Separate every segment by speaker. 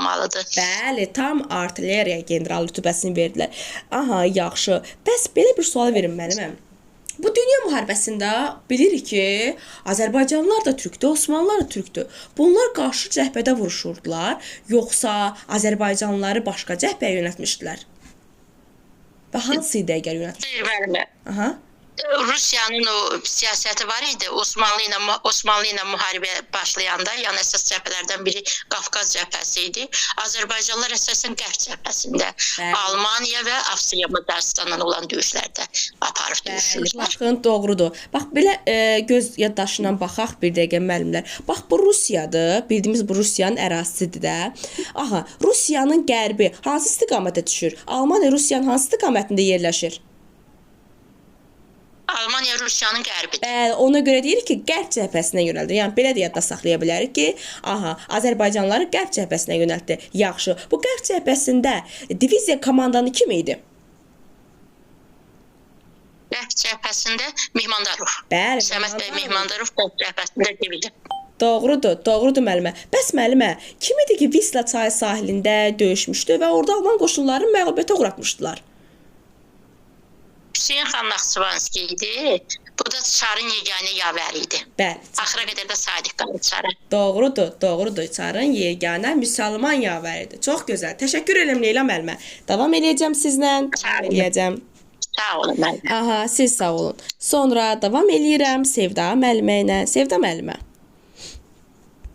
Speaker 1: olmalıdır.
Speaker 2: Bəli, tam artilleriya general rütbəsini verdilər. Aha, yaxşı. Bəs belə bir sual verin mənimə. Bu dünya müharibəsində bilirik ki, Azərbaycanlılar da türkdür, Osmanlılar da türkdür. Bunlar qarşı cəbhədə vuruşurdular, yoxsa Azərbaycanlıları başqa cəbhəyə yönəltmişdilər? Və hansı idi əgər yönəltmişdilər?
Speaker 1: Deyir müəllimə.
Speaker 2: Aha.
Speaker 1: Rusiyanın o siyasəti var idi. Osmanlı ilə müharibə başlayanda, yəni əsas cəbhələrdən biri Qafqaz cəbhəsi idi. Azərbaycanlılar əsasən Qərb cəbhəsində Almaniya və Avstriya Macarıstanla olan döyüşlərdə aparıb döyüşürlər.
Speaker 2: Baxın, doğrudur. Bax, belə göz yaddaşından baxaq bir dəqiqə müəllimlər. Bax, bu Rusiyadır. Bildiyimiz bu Rusiyanın ərazisidir də. Aha, Rusiyanın qərbi hansı istiqamətə düşür? Almaniya Rusiyanın hansı istiqamətində yerləşir?
Speaker 1: Almaniya Rusiyanın qərbidir.
Speaker 2: Bəli, ona görə deyirik ki, qərb cəbhəsinə yönəldi. Yəni belə də yadda saxlaya bilərik ki, aha, Azərbaycanlıları qərb cəbhəsinə yönəltdi. Yaxşı. Bu qərb cəbhəsində diviziya komandanı kim idi?
Speaker 1: Qərb cəbhəsində Mehmandarov.
Speaker 2: Bəli,
Speaker 1: Səməd bəy Mehmandarov qərb cəbhəsində diviziya.
Speaker 2: Doğrudur müəllimə. Bəs müəllimə, kim idi ki, Visla çayı sahilində döyüşmüşdü və orada Alman qoşunlarını məğlubiyyətə uğratmışdılar?
Speaker 1: Hüseyin xan Naxçıvanski idi. Bu da Çarın yeganə yavəri idi.
Speaker 2: Bəli.
Speaker 1: Axıra qədər də sadiq qaldı Çarı.
Speaker 2: Doğrudur. Çarın yeganə müsəlman yavəridir. Çox gözəl. Təşəkkür edirəm Leyla müəllimə. Davam eləyəcəm sizlə.
Speaker 1: Sağ olun müəllimə.
Speaker 2: Aha, siz sağ olun. Sonra davam eləyirəm Sevda müəllimə ilə. Sevda müəllimə.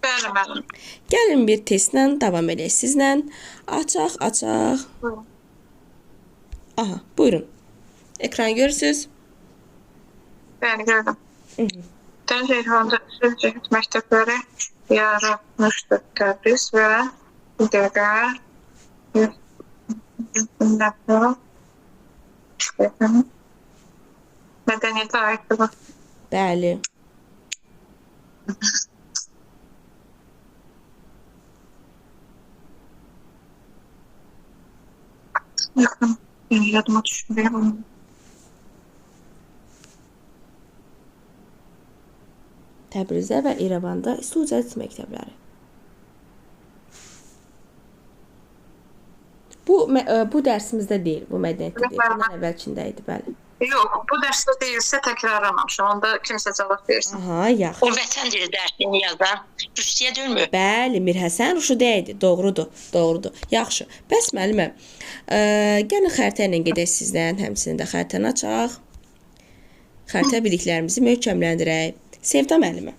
Speaker 3: Bəli, müəllim.
Speaker 2: Gəlin bir testlə davam edək sizlə. Açaq. Aha, buyurun. Ekran görürsünüz.
Speaker 3: Bəli, gördüm. Dənizə İrvanda Sözcəhət məktəbləri yaratmışdır Təbriz və İdəqə mədəniyyətə aiddir bu.
Speaker 2: Bəli.
Speaker 3: Yaxın, yadıma düşmür bunu.
Speaker 2: Təbrizdə və İrəvanda Sözcəhət məktəbləri. Bu dərsimizdə deyil, bu mədəniyyətdə deyil. Bundan əvvəlkində idi, bəli.
Speaker 3: Yox, bu dərsdə deyilsə təkrarlamamışam. Onda kimsə cavab versin.
Speaker 2: Aha, yaxşı.
Speaker 1: O vətən dili dərsini yazan Rusiya deyilmi?
Speaker 2: Bəli, Mirhəsən Ruşudə idi. Doğrudur. Yaxşı. Bəs müəllimə, gəlin xəritə ilə gedək sizdən, həmçinin də xəritəni açaq. Xəritə biliklərimizi möhkəmləndirək. Sevda müəllimə.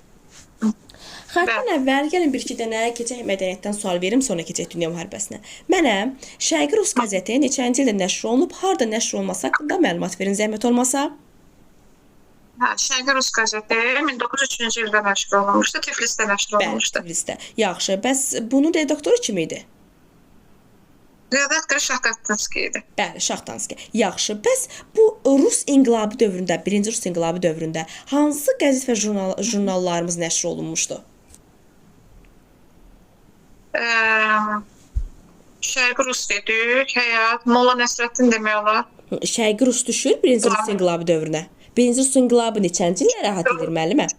Speaker 2: Xəritdən əvvəl gəlin bir-iki dənə keçək mədəniyyətdən sual verim, sonra keçək dünya müharibəsinə. Mənə Şərqi Rus qəzeti neçənci ildə nəşr olunub, harda nəşr olması haqqında məlumat verin, zəhmət olmasa.
Speaker 3: Şərqi Rus qəzeti 1903-cü ildə nəşr olunmuşdu, Tiflisdə nəşr olunmuşdu.
Speaker 2: Bəli, Tiflisdə. Yaxşı, bəs bunun redaktoru kim idi?
Speaker 3: Redaktor Şahtanski idi.
Speaker 2: Bəli, Şahtanski. Yaxşı, bəs bu Rus inqilabı dövründə, 1-ci Rus inqilabı dövründə hansı qəzet və jurnallarımız nəşr olunmuşdu?
Speaker 3: Şərqi Rus dedik, Həyat, Molla Nəsrəddin demək olar.
Speaker 2: Şərqi Rus düşür 1-ci Rus inqilabı dövrünə. 1-ci Rus inqilabı neçənci illərə əhatə edir müəllimə?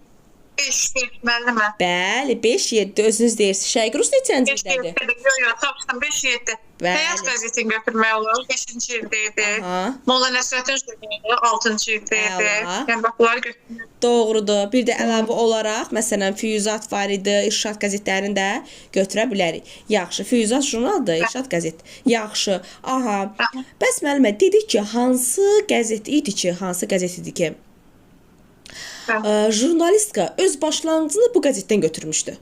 Speaker 3: 5-7 müəllimə.
Speaker 2: Bəli, 5-7 özünüz deyirsiniz. Şərqi Rus neçənci ildədir?
Speaker 3: 5-7, yox, tapışdım, 5-7. Həyat qəzetini götürmək olar, 5-ci ildə idi. Molla Nəsrəddin jurnali 6-cı ildə idi. Yəni, bax, bunları götürmək.
Speaker 2: Doğrudur. Bir də əlavə olaraq, məsələn, Füyuzat var idi, İrşad qəzetlərini də götürə bilərik. Yaxşı, Füyuzat jurnaldır, İrşad qəzet. Yaxşı, aha. Bəs müəllimə, dedik ki, hansı qəzet idi ki, jurnalistka öz başlanğıcını bu qəzetdən götürmüşdü?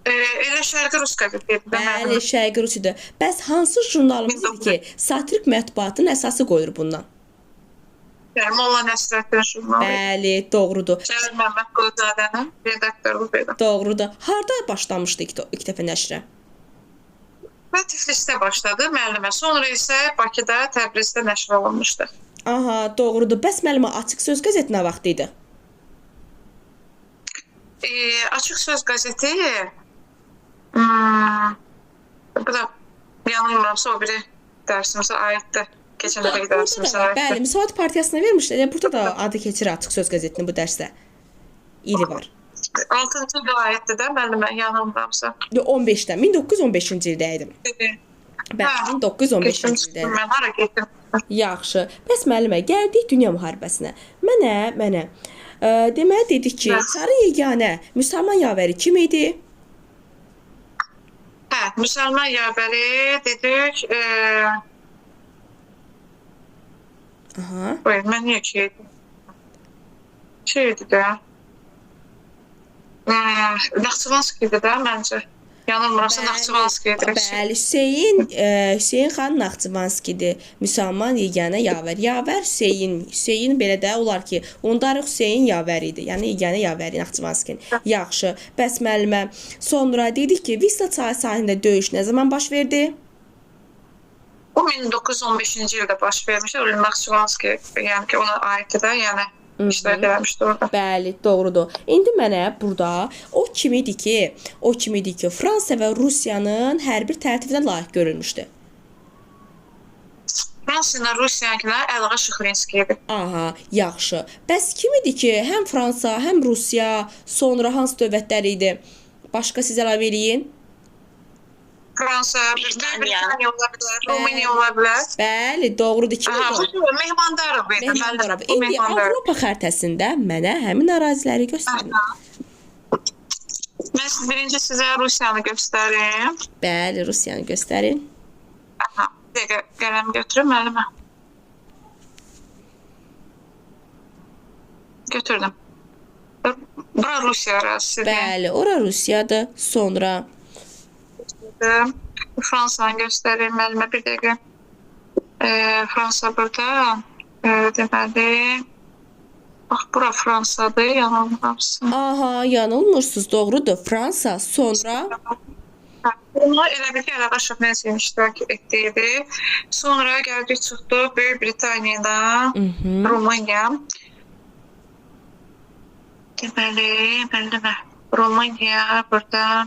Speaker 3: Elə Şərqi Rus qəzeti idi.
Speaker 2: Bəli, Şərqi Rus idi. Bəs hansı jurnalımız idi ki, satirik mətbuatın əsası qoyulur bundan?
Speaker 3: Molla Nəsrəddin jurnalı.
Speaker 2: Bəli, doğrudur.
Speaker 3: Cəlil Məmməd Quluzadənin redaktoru idi.
Speaker 2: Doğrudur. Harda başlamışdı ilk dəfə nəşrə?
Speaker 3: Və Tiflisdə başladı müəllimə. Sonra isə Bakıda, Təbrizdə nəşr olunmuşdu.
Speaker 2: Aha, doğrudur. Bəs müəllimə Açıq Söz qəzeti nə vaxt idi?
Speaker 3: Açıq Söz qəzeti bu da yanılmıramsa o biri dərsimizə aiddir. Keçən dəfəki dərsimizə aiddir.
Speaker 2: Bəli, Müsavat Partiyasına vermişlər. Burada da adı keçir Açıq Söz qəzetinin bu dərsdə. İli var.
Speaker 3: 6-cı ilə aiddir də, müəllimə, yanılmıramsa.
Speaker 2: 15-dən, 1915-ci ildə idim. Bəli, 1915-ci ildə idim.
Speaker 3: Mən hara getdim?
Speaker 2: Yaxşı. Bəs müəllimə, gəldik Dünya müharibəsinə. Mənə deməli dedik ki, Çarın yeganə müsəlman yavəri kim idi?
Speaker 3: Hə, müsəlman yavəri dedik.
Speaker 2: Aha.
Speaker 3: Qoy, mən niyə ki yedim? Şeydi də. Naxçıvanskidir də məncə. Yanılmıramsa Naxçıvanskidir.
Speaker 2: Bəli, Hüseyn xan Naxçıvanskidir. Müsəlman yeganə yavər. Yavər Hüseyn belə də olar ki, ondarıq Hüseyn yavər idi. Yəni yeganə yavəri Naxçıvanskinin. Yaxşı. Bəs müəllimə, sonra dedik ki, Visla çayı sahilində döyüş nə zaman baş verdi?
Speaker 3: O 1915-ci ildə baş vermiş. Öyle Naxçıvanski, yəni ki, ona aiddir də, yəni işlər eləmişdi orada.
Speaker 2: Bəli, doğrudur. İndi mənə burada o kim idi ki, Fransa və Rusiyanın hər bir tərtifinə layiq görülmüşdü.
Speaker 3: Fransa ilə Rusiyankilər Əlğa Şıxlinski idi.
Speaker 2: Aha, yaxşı. Bəs kim idi ki, həm Fransa, həm Rusiya, sonra hansı dövlətlər idi? Başqa siz əlavə eləyin.
Speaker 3: Fransa, Britaniya ola bilər, Rumıniya ola bilər.
Speaker 2: Bəli, doğrudur. Kim idi?
Speaker 3: Mehmandarov idi.
Speaker 2: Mehmandarov. İndi Avropa xəritəsində mənə həmin əraziləri göstərin.
Speaker 3: Mən birinci sizə Rusiyanı göstərim.
Speaker 2: Bəli, Rusiyanı göstərin.
Speaker 3: Aha, bir dəqiqə qələm götürüm müəllimə. Götürdüm. Bura Rusiya ərazisidir.
Speaker 2: Bəli, ora Rusiyadır. Sonra
Speaker 3: Fransanı göstərir müəllimə, bir dəqiqə. Fransa burada deməli, bax, bura Fransadır, yanılmıramsın.
Speaker 2: aha, yanılmırsınız, doğrudur. Fransa, sonra
Speaker 3: Bunu elə bir ki, Əlğa Şıxlinski iştirak etdiydi. Sonra gəldik çıxdıq Böyük Britaniyada, Rumıniya. Deməli, müəllimə, Rumıniya burada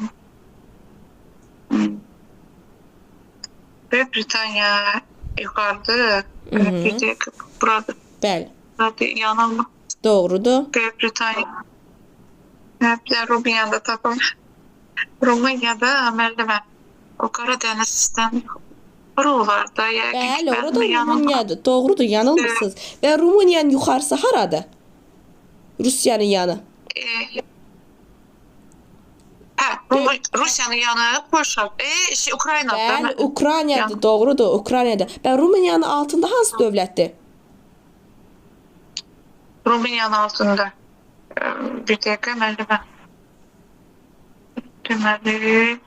Speaker 3: Böyük Britaniya yuxarıdır. Bir dəqiqə, buradır.
Speaker 2: bəli,
Speaker 3: Buradır, yanılmı?
Speaker 2: doğrudur.
Speaker 3: Böyük Britaniya. Bir də Rumuniyada tapım. Rumuniyada müəllimə, o Qaradənizdən bura olar da.
Speaker 2: Bəli, orada Rumuniyadır. Doğrudur, yanılmırsınız. Və Rumuniyanın yuxarısı haradır? Rusiyanın yanı.
Speaker 3: Rusiyanın yanı Polşa, Ukraynadır.
Speaker 2: Bəli, Ukraynadır, doğrudur, Ukraynadır. Və Rumuniyanın altında hansı dövlətdir?
Speaker 3: Rumuniyanın altında. Bir dəqiqə müəllimə. Deməli,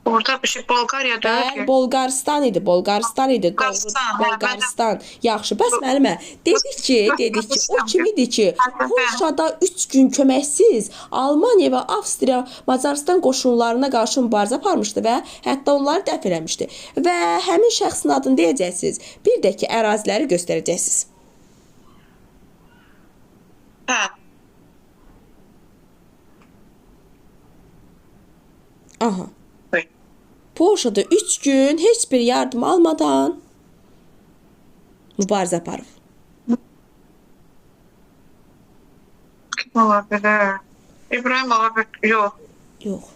Speaker 3: orada bir şey, Bolqariya deyil
Speaker 2: Bəli,
Speaker 3: ki.
Speaker 2: Bolqaristan idi, doğrudur, Bolqaristan. Yaxşı, bəs müəllimə, dedik ki, o kim idi ki, Polşada 3 gün köməksiz Almaniya və Avstriya Macaristan qoşunlarına qarşı mübarizə aparmışdı və hətta onları dəf eləmişdi. Və həmin şəxsin adını deyəcəksiniz, bir də ki, əraziləri göstərəcəksiniz.
Speaker 3: Hə.
Speaker 2: Aha. Polşada 3 gün heç bir yardım almadan mübarizə aparıb.
Speaker 3: Kim ola bilər? İbrahim ola bilər? Yox.
Speaker 2: Yox.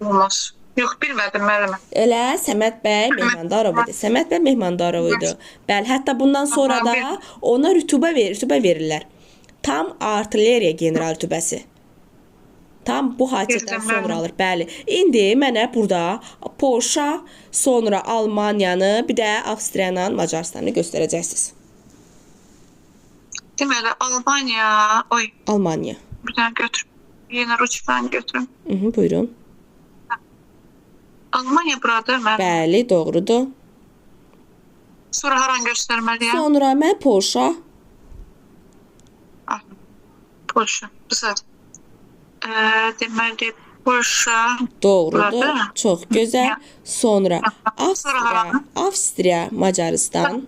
Speaker 3: Olmaz. Yox, bilmədim müəllimə.
Speaker 2: Elə Səməd bəy Mehmandarov idi. Səməd bəy Mehmandarov idi. Bəli, hətta bundan sonra da ona rütubə verirlər. Tam artilleriya general rütbəsi. Tam bu hadisədən sonra alır. Bəli. İndi mənə burada Polşa, sonra Almaniyanı, bir də Avstriyanı, Macaristanı göstərəcəksiniz.
Speaker 3: Deməli, Almaniya,
Speaker 2: Almaniya.
Speaker 3: Bir dənə götürüm. Yenə ruçdan götürüm.
Speaker 2: Buyurun.
Speaker 3: Almaniya buradır mən.
Speaker 2: Bəli, doğrudur.
Speaker 3: Sonra haran göstərməliyəm?
Speaker 2: Sonra mən Polşa.
Speaker 3: Polşa, güzel. Deməli, Polşa.
Speaker 2: Doğrudur. Çox gözəl. Sonra Avstriya, Macaristan.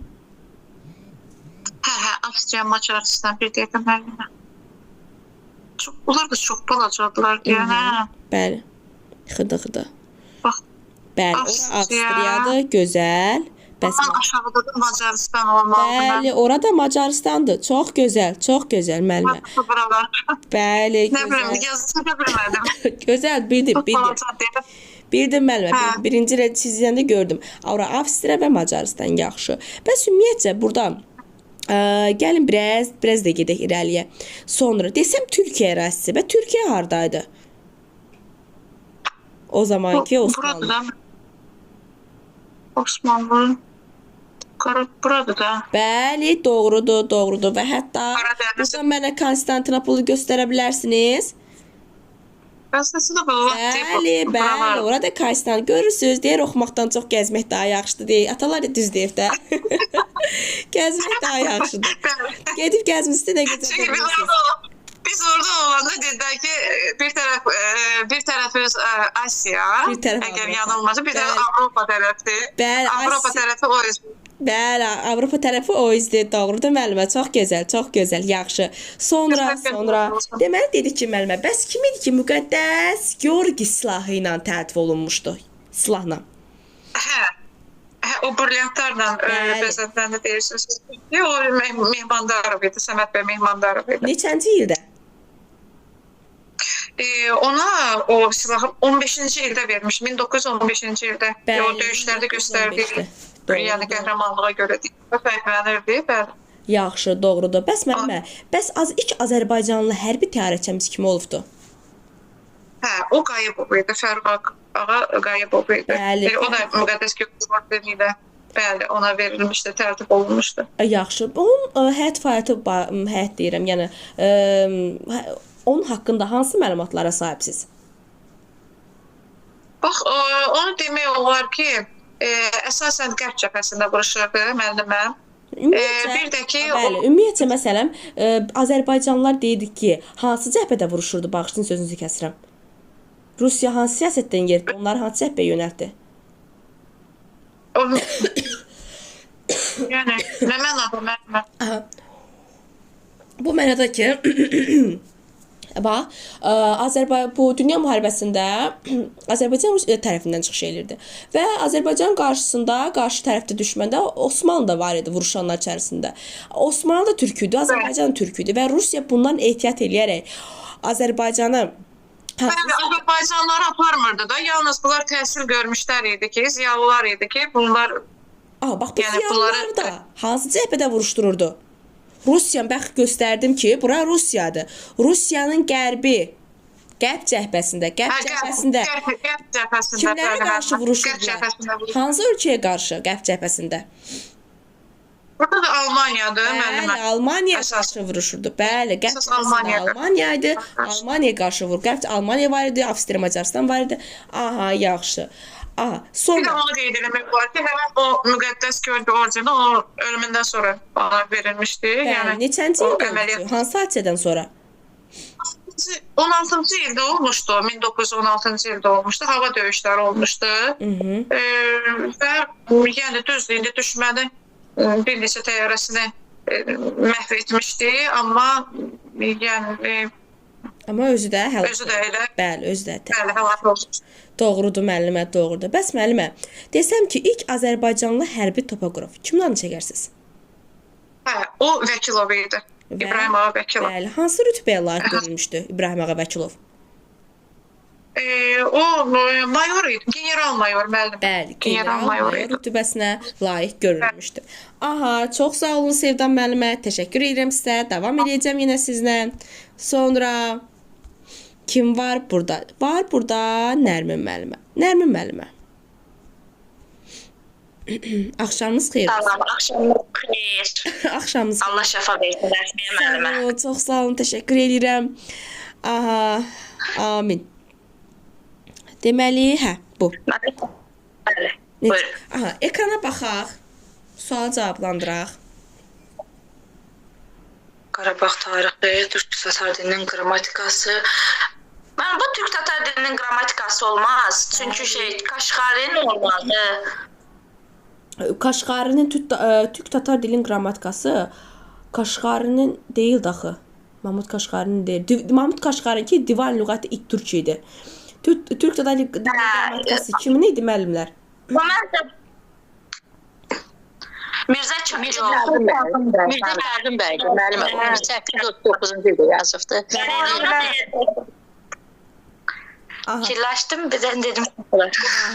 Speaker 3: Hə, Avstriya, Macaristan, bir dəqiqə müəllimə. Onlar da çox balacadılar deyənə.
Speaker 2: Bəli. Xıdı.
Speaker 3: Bax.
Speaker 2: Bəli, Avstriyadır, gözəl.
Speaker 3: Ondan aşağıda da Macaristan olmalıdır.
Speaker 2: Bəli, orada Macarıstandır. Çox gözəl, çox gözəl müəllimə.
Speaker 3: Buralar.
Speaker 2: Bəli,
Speaker 3: Ne bileyim,
Speaker 2: gözəl.
Speaker 3: yazısı da bilmedim.
Speaker 2: Gözəl, bildim. Bildim müəllimə, birinci sizdən də gördüm. Ora Avstriya və Macarıstan yaxşı. Bəs ümumiyyətcə burada gəlin biraz da gedək irəliyə. Sonra desəm Türkiyə ərazisi və Türkiyə hardaydı? O zamanki Osmanlı.
Speaker 3: Burada Osmanlı. Burada da.
Speaker 2: Bəli, doğrudur və hətta burada mənə Konstantinopolu göstərə bilərsiniz.
Speaker 3: Gazetesi de böyle.
Speaker 2: Bəli, orada Konstantin görürsüz, deyir oxumaqdan çox gəzmək daha yaxşıdır deyir. Atalar da düz deyir də. Gəzmək daha yaxşıdır. Gedib gəzmişsə nə gözəl.
Speaker 3: Biz orada olanda dediler ki bir tarafımız Asya, eğer yanılmazsa bir de Avrupa tarafı.
Speaker 2: Bəli,
Speaker 3: Avrupa tarafı o yüzden.
Speaker 2: Bəli, Avropa tərəfi o izdir, doğrudur müəllimə. Çox gözəl, yaxşı. Sonra deməli dedik ki, müəllimə, bəs kim idi ki, müqəddəs Georgi silahı ilə təltif olunmuşdu? Silahla.
Speaker 3: O brilliantlarla bəzətlərini deyirsiniz. O Mehmandarov idi, Səməd bəy Mehmandarov idi.
Speaker 2: Neçənci ildə?
Speaker 3: Ona o silahı 15-ci ildə vermiş, 1915-ci ildə. O döyüşlərdə göstərdi. Yəni qəhrəmanlığa görə fərqlənirdi.
Speaker 2: Yaxşı, doğrudur. Bəs müəllimə, ilk Azərbaycanlı hərbi təyyarəçimiz kim olubdu?
Speaker 3: O Qayıbov idi, Fərqaq ağa Qayıbov idi. O da müqəddəs Gürcü ordeni ilə ona verilmişdi, tərtib olunmuşdu.
Speaker 2: Yaxşı. Onun həyat fəaliyyəti həyat deyirəm, yəni onun haqqında hansı məlumatlara sahibsiz?
Speaker 3: Bax, onu demək olar ki, əsasən qərb cəbhəsində vuruşurdu müəllimə. Bir də ki,
Speaker 2: ümumiyyətcə məsələn, Azərbaycanlılar deyirdi ki, hansı cəbhədə vuruşurdu? Bağışlayın, sözünüzü kəsirəm. Rusiya hansı siyasətdən yerdi? Onları hansı cəbhəyə yönəltdi?
Speaker 3: Yəni, nə mənada müəllimə?
Speaker 2: Bu mənada ki, bax, bu dünya müharibəsində Azərbaycan Rusiya tərəfindən çıxış edirdi və Azərbaycan qarşısında, qarşı tərəfdə düşməndə Osmanlı da var idi vuruşanlar içərisində. Osmanlı da türk idi, Azərbaycan türk idi və Rusiya bundan ehtiyat eləyərək Azərbaycanı
Speaker 3: Azərbaycanlıları aparmırdı da, yalnız bunlar təhsil görmüşlər idi ki, ziyalılar idi ki, bunlar
Speaker 2: bax, bu ziyalılar da hansı cəbhədə vuruşdururdu? Rusiya, bax, göstərdim ki, bura Rusiyadır. Rusiyanın qərb cəbhəsində, kimlərə qarşı vuruşurdular? Hansı ölkəyə qarşı qərb cəbhəsində?
Speaker 3: Burada da Almaniyadır, müəllimə.
Speaker 2: Bəli, Almaniya qarşı vuruşurdu. Bəli, qərb cəbhəsində Almaniya idi. Almaniya qarşı vurur. Qərb Almaniya var idi, Avstriya, Macaristan var idi. Aha, yaxşı. Sonra...
Speaker 3: Bir də onu qeyd eləmək var ki, həmən o müqəddəs Georgi ordeni o ölümündən sonra bana verilmişdi.
Speaker 2: Bəli, neçənci ildə olmuşdu? Hansı hadisədən sonra?
Speaker 3: 16-cı ildə olmuşdu, 1916-cı ildə olmuşdu, hava döyüşləri olmuşdu. Və yəni düzdür, indi düşməni bir neçə təyyarəsini məhv etmişdi, amma yəni...
Speaker 2: Amma özü də həlak
Speaker 3: olmuşdu.
Speaker 2: Bəli, özü də
Speaker 3: həlak olmuşdu.
Speaker 2: Doğrudur müəllimə, doğrudur. Bəs müəllimə, desəm ki, ilk Azərbaycanlı hərbi topograf kimdən çəkərsiniz?
Speaker 3: O Vəkilov idi. İbrahim Ağa Vəkilov.
Speaker 2: Bəli, hansı rütbəyə layiq görülmüşdü İbrahim Ağa Vəkilov?
Speaker 3: O mayor idi, general mayor müəllim.
Speaker 2: Bəli, general mayor rütbəsinə layiq görülmüşdü. Aha, çox sağ olun Sevdan müəllimə, təşəkkür edirəm sizə. Davam edəcəm yenə sizlə. Sonra kim var burada? Var burada Nərmin müəllimə. Nərmin müəllimə. Axşamınız xeyir.
Speaker 1: Axşamınız xeyir.
Speaker 2: Axşamınız xeyir.
Speaker 1: Allah şəfa versin Nərmin müəllimə.
Speaker 2: Çox sağ olun, təşəkkür edirəm. Aha, amin. Deməli, bu.
Speaker 1: Bəli, buyurun.
Speaker 2: Aha, ekrana baxaq. Sual cavablandıraq.
Speaker 1: Qarabağ tarixi, türk-tatar dilinin qrammatikası. Mən bu türk-tatar dilinin qrammatikası olmaz. Çünki Kaşqarinin olmalı.
Speaker 2: Kaşqarinin türk-tatar dilinin qrammatikası Kaşqarinin deyil daxı. Mahmud Kaşqarinin deyil. Mahmud Kaşqarinin ki, divan lüğəti ilk türk idi. Türk-tatar dilinin qrammatikası kimin idi müəllimlər?
Speaker 3: Mirzə
Speaker 1: Fərdin bəy. Mirzə Fərdin bəy. Müəllim 1839-cu ildə yazıbdı. Fikirləşdim, birdən dedim.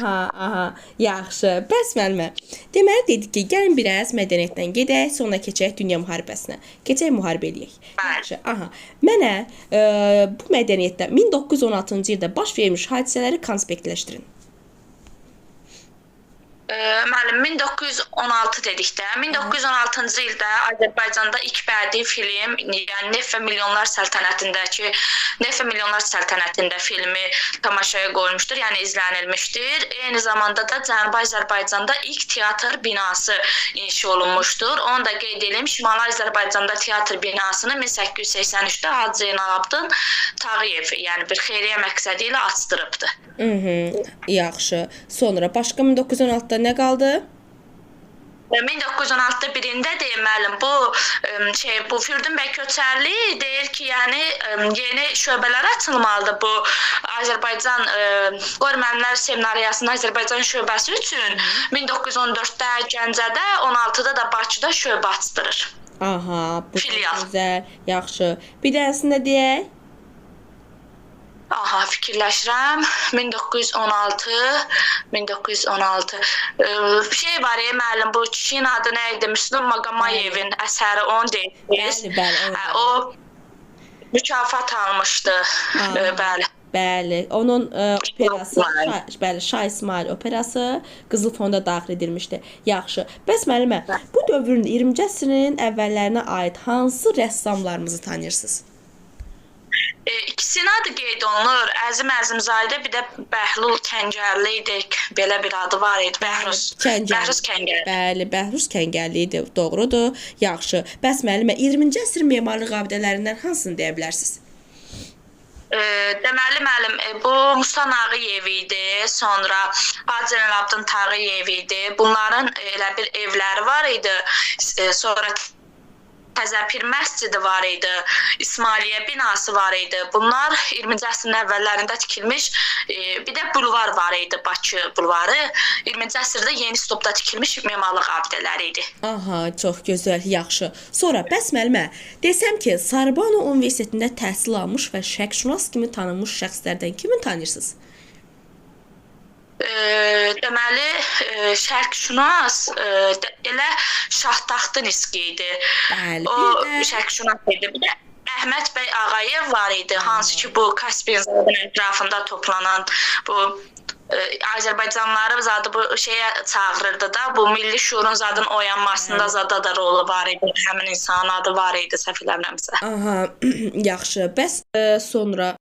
Speaker 2: Aha, yaxşı. Bəs müəllimə, deməli dedik ki, gəlin biraz mədəniyyətdən gedək, sonra keçək dünya müharibəsinə. Keçək müharibə eləyək. Yaxşı, aha. Mənə bu mədəniyyətdə 1916-cı ildə baş vermiş hadisələri konspektləşdirin.
Speaker 3: Müəllim 1916 dedikdə 1916-cı ildə Azərbaycanda ilk bədii film, yəni Neft və Milyonlar Səltənətindəki Neft və Milyonlar Səltənətində filmi tamaşaya qoyulmuşdur, yəni izlənilmişdir. Eyni zamanda da Cənubi Azərbaycanda ilk teatr binası inşa olunmuşdur. Onu da qeyd edim, Şimali Azərbaycanda teatr binasını 1883-də Hacı Zeynalabdin Tağıyev, yəni bir xeyriyyə məqsədi ilə açdırıbdı.
Speaker 2: Yaxşı. Sonra başqa 1916-da nə qaldı?
Speaker 3: 1916-da birində deyim müəllim, bu Firdun bəy Köçərli deyir ki, yəni yeni şöbələr açılmalıdır bu Azərbaycan Qori-müəllimlər Seminariyasının Azərbaycan şöbəsi üçün 1914-də Gəncədə, 16-da da Bakıda şöbə açdırır.
Speaker 2: Aha, bu
Speaker 3: filial.
Speaker 2: Gözəl, yaxşı. Bir dənəsində deyək.
Speaker 3: Aha, fikirləşirəm. 1916 bir şey var ya müəllim, bu kişinin adı nə idi? Müslüm Maqamayevin əsəri, onu deyirsiniz.
Speaker 2: Bəli.
Speaker 3: O mükafat almışdı. Bəli.
Speaker 2: Bəli, onun operası, bəli, Şah İsmail operası Qızıl Fonda daxil edilmişdi. Yaxşı. Bəs müəllimə, bu dövrün 20-ci əsrin əvvəllərinə aid hansı rəssamlarımızı tanıyırsınız?
Speaker 3: İkisinin adı qeyd olunur. Əzim Əzimzadə, bir də Bəhlul Kəngərli idi. Belə bir adı var idi. Bəhruz Kəngərli.
Speaker 2: Bəli, Bəhruz Kəngərli idi. Doğrudur. Yaxşı. Bəs müəllimə, 20-ci əsrin memarlıq abidələrindən hansını deyə bilərsiniz?
Speaker 3: Deməli müəllim, bu Musa Nağıyev idi, sonra Hacı Zeynalabdin Tağıyev idi. Bunların elə bir evləri var idi. Sonra Təzəpir məscidi var idi, İsmailiyyə binası var idi. Bunlar 20-ci əsrin əvvəllərində tikilmiş, bir də bulvar var idi, Bakı bulvarı. 20-ci əsrdə yeni stopda tikilmiş memarlıq abidələri idi.
Speaker 2: Aha, çox gözəl, yaxşı. Sonra bəs müəllimə, desəm ki, Sorbonne Universitetində təhsil almış və şərqşünas kimi tanınmış şəxslərdən kimi tanıyırsınız?
Speaker 3: Deməli, şərqşünas elə Şahtaxtın iski idi.
Speaker 2: Bəli.
Speaker 3: O şərqşünas idi. Bir də Əhməd bəy Ağayev var idi, hansı ki bu Kaspiyan zadının ətrafında toplanan bu Azərbaycanlıları zadı bu şeyə çağırırdı da, bu milli şuurun zadın oyanmasında zada da rolu var idi. Həmin insanın adı var idi, səhv eləmirəmsə.
Speaker 2: Aha, yaxşı. Bəs sonra